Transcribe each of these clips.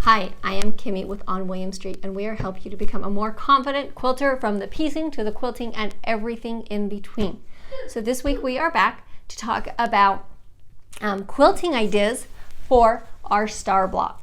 Hi, I am Kimmy with On William Street, and we are helping you to become a more confident quilter, from the piecing to the quilting and everything in between. So this week we are back to talk about quilting ideas for our star block.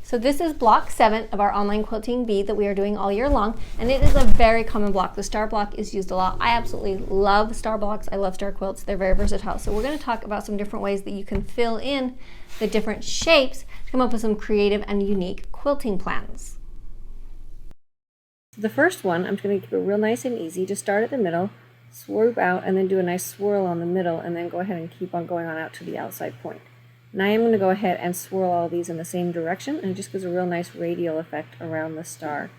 So this is block 7 of our online quilting bee that we are doing all year long, and it is a very common block. The star block is used a lot. I absolutely love star blocks. I love star quilts. They're very versatile. So we're going to talk about some different ways that you can fill in the different shapes to come up with some creative and unique quilting plans. The first one, I'm just going to keep it real nice and easy. Just start at the middle, swoop out, and then do a nice swirl on the middle, and then go ahead and keep on going on out to the outside point. Now I'm going to go ahead and swirl all these in the same direction, and it just gives a real nice radial effect around the star.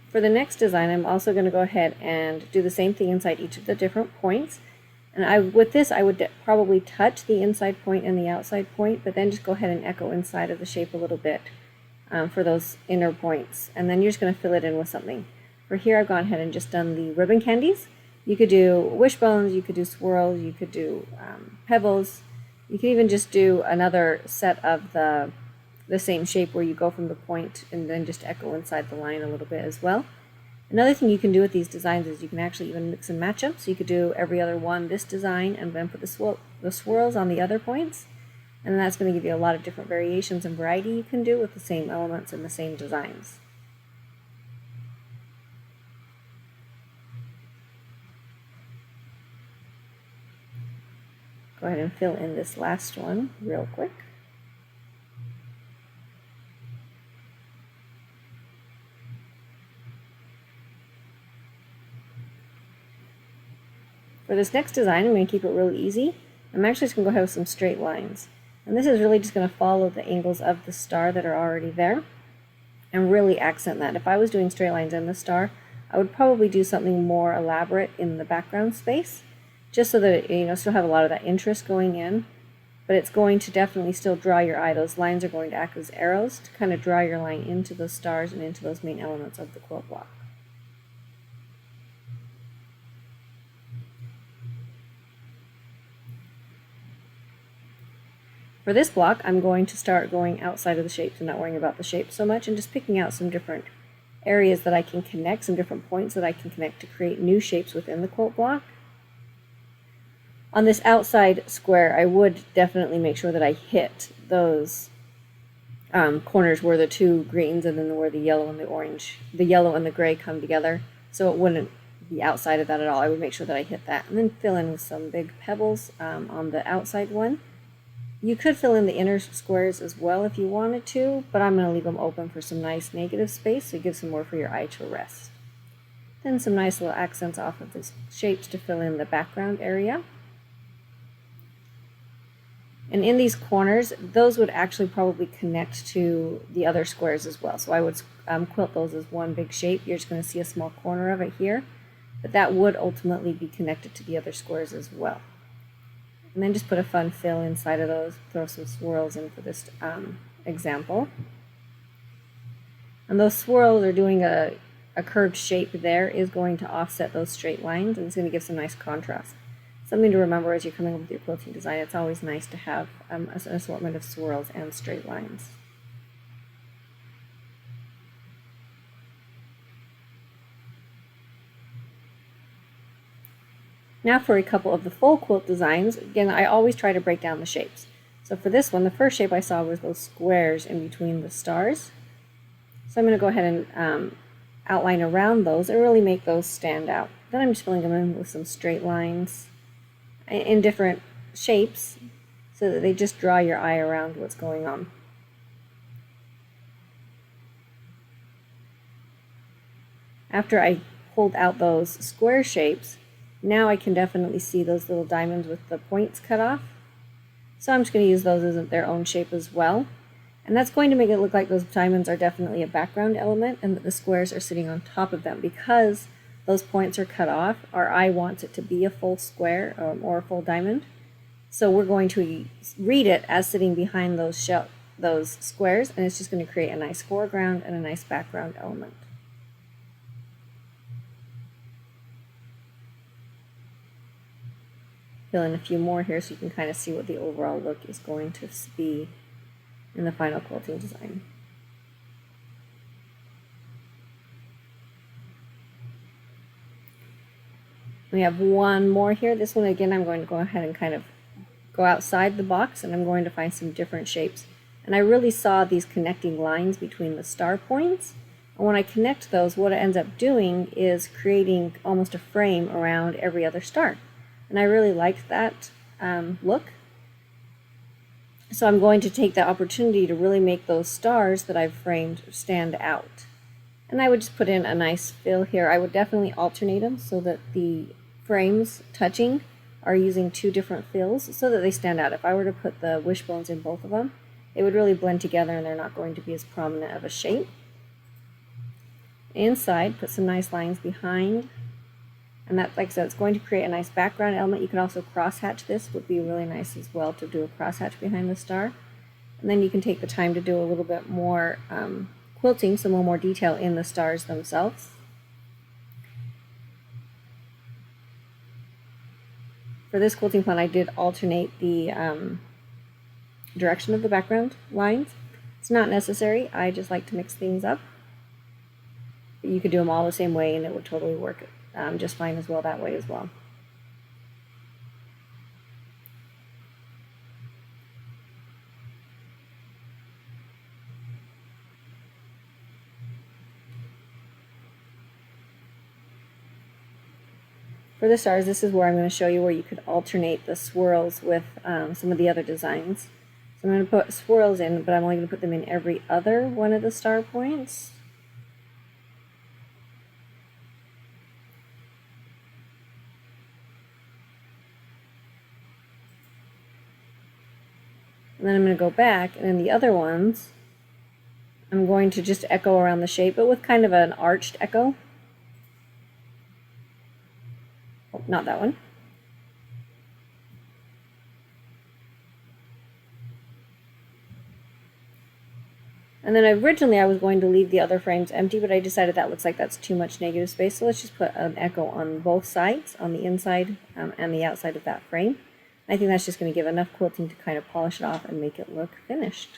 For the next design, I'm also going to go ahead and do the same thing inside each of the different points. And with this, I would probably touch the inside point and the outside point, but then just go ahead and echo inside of the shape a little bit. For those inner points, and then you're just going to fill it in with something. For here, I've gone ahead and just done the ribbon candies. You could do wishbones, you could do swirls, you could do pebbles. You could even just do another set of the same shape where you go from the point and then just echo inside the line a little bit as well. Another thing you can do with these designs is you can actually even mix and match them. So you could do every other one this design and then put the swirls on the other points. And that's going to give you a lot of different variations and variety you can do with the same elements and the same designs. Go ahead and fill in this last one real quick. For this next design, I'm going to keep it really easy. I'm actually just going to go ahead with some straight lines. And this is really just going to follow the angles of the star that are already there and really accent that. If I was doing straight lines in the star, I would probably do something more elaborate in the background space, just so that it, still have a lot of that interest going in, but it's going to definitely still draw your eye. Those lines are going to act as arrows to kind of draw your line into those stars and into those main elements of the quilt block. For this block, I'm going to start going outside of the shapes and not worrying about the shapes so much, and just picking out some different areas that I can connect, some different points that I can connect to create new shapes within the quilt block. On this outside square, I would definitely make sure that I hit those corners where the two greens and then where the yellow and the orange, the yellow and the gray come together, so it wouldn't be outside of that at all. I would make sure that I hit that, and then fill in with some big pebbles on the outside one. You could fill in the inner squares as well if you wanted to, but I'm going to leave them open for some nice negative space, so it gives some more for your eye to rest. Then some nice little accents off of these shapes to fill in the background area. And in these corners, those would actually probably connect to the other squares as well. So I would quilt those as one big shape. You're just going to see a small corner of it here, but that would ultimately be connected to the other squares as well. And then just put a fun fill inside of those, throw some swirls in for this example. And those swirls are doing a curved shape there is going to offset those straight lines, and it's going to give some nice contrast. Something to remember as you're coming up with your quilting design, it's always nice to have an assortment of swirls and straight lines. Now for a couple of the full quilt designs, again, I always try to break down the shapes. So for this one, the first shape I saw was those squares in between the stars. So I'm going to go ahead and outline around those and really make those stand out. Then I'm just filling them in with some straight lines in different shapes so that they just draw your eye around what's going on. After I pulled out those square shapes, now I can definitely see those little diamonds with the points cut off. So I'm just going to use those as their own shape as well. And that's going to make it look like those diamonds are definitely a background element and that the squares are sitting on top of them. Because those points are cut off, our eye wants it to be a full square or a full diamond. So we're going to read it as sitting behind those those squares, and it's just going to create a nice foreground and a nice background element. Fill in a few more here so you can kind of see what the overall look is going to be in the final quilting design. We have one more here. This one, again, I'm going to go ahead and kind of go outside the box, and I'm going to find some different shapes. And I really saw these connecting lines between the star points. And when I connect those, what it ends up doing is creating almost a frame around every other star. And I really liked that look. So I'm going to take the opportunity to really make those stars that I've framed stand out. And I would just put in a nice fill here. I would definitely alternate them so that the frames touching are using two different fills so that they stand out. If I were to put the wishbones in both of them, it would really blend together and they're not going to be as prominent of a shape. Inside, put some nice lines behind. And that, like I said, it's going to create a nice background element. You can also crosshatch this, would be really nice as well to do a crosshatch behind the star. And then you can take the time to do a little bit more quilting, some more detail in the stars themselves. For this quilting plan, I did alternate the direction of the background lines. It's not necessary, I just like to mix things up. But you could do them all the same way and it would totally work just fine as well that way as well. For the stars, this is where I'm going to show you where you could alternate the swirls with some of the other designs. So I'm going to put swirls in, but I'm only going to put them in every other one of the star points. And then I'm going to go back, and in the other ones, I'm going to just echo around the shape, but with kind of an arched echo. Oh, not that one. And then originally I was going to leave the other frames empty, but I decided that looks like that's too much negative space, so let's just put an echo on both sides, on the inside and the outside of that frame. I think that's just going to give enough quilting to kind of polish it off and make it look finished.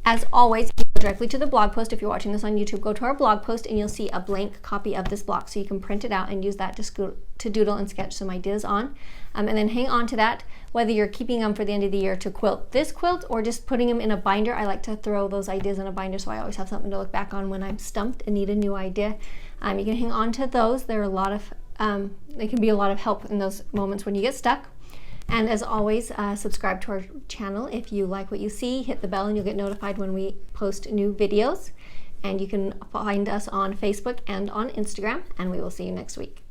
As always, go directly to the blog post. If you're watching this on YouTube, go to our blog post and you'll see a blank copy of this block, so you can print it out and use that to doodle and sketch some ideas on. And then hang on to that, whether you're keeping them for the end of the year to quilt this quilt or just putting them in a binder. I like to throw those ideas in a binder so I always have something to look back on when I'm stumped and need a new idea. You can hang on to those. They're a lot of, they can be a lot of help in those moments when you get stuck. And as always, subscribe to our channel if you like what you see. Hit the bell and you'll get notified when we post new videos. And you can find us on Facebook and on Instagram, and we will see you next week.